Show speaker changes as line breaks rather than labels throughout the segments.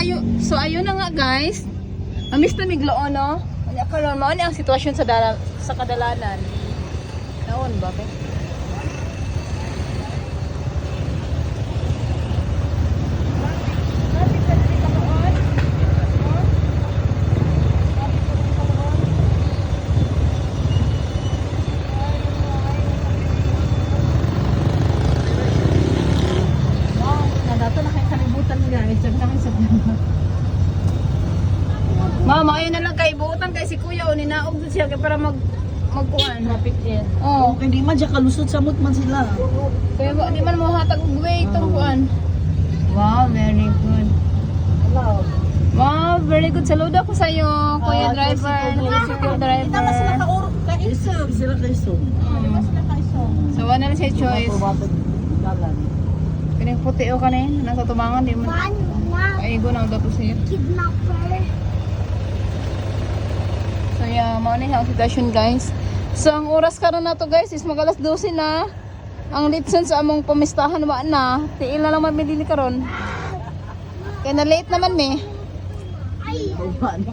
ayun na nga guys. Amis na miglo no. Anya karon mao ni ang sitwasyon sa kadalanan. Naon ba kay? Mama, ayun na lang kay buutan kay si Kuya o ninaog doon siya para magkuhan.
Traffic yan.
Oh.
Hindi man siya kalusot sa man sila.
Kaya ba di man mo hatag og way itong kuan. Wow, very good.
Hello.
Wow, very good. Saludo ako sa iyo, Kuya driver. Tricycle driver.
Kita na sila kaurok ka isog. Sila ka isog. Sila ka isog.
So, wala na siya choice.
Dalan.
Kining puti o kanin, nasa tumangan, di mo. Kaigo na ang dato siya. So, yeah, mao ni ang sitwasyon, guys. So, ang oras karon na to, guys, is mag-alas 12 na. Ang litson sa among pamistahan wa na. Tiil na lang man dili karon. Kaya na late naman me.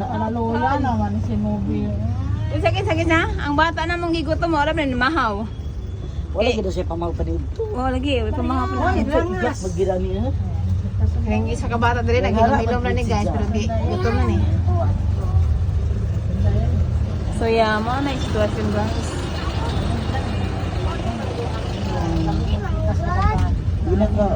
Analula naman si Mobile.
Sakit na. Ang bata na mong gigutom mo, alam na mahaw.
Wala gito siya pamaw pa din.
Oh, lagi, may pamahaw pa na.
Gas magira niya.
Kaya isa ka bata dali, nag-ilom na ni guys, pero di, gutom na ni. So yeah, mga na sitwasyon guys.
Ginaka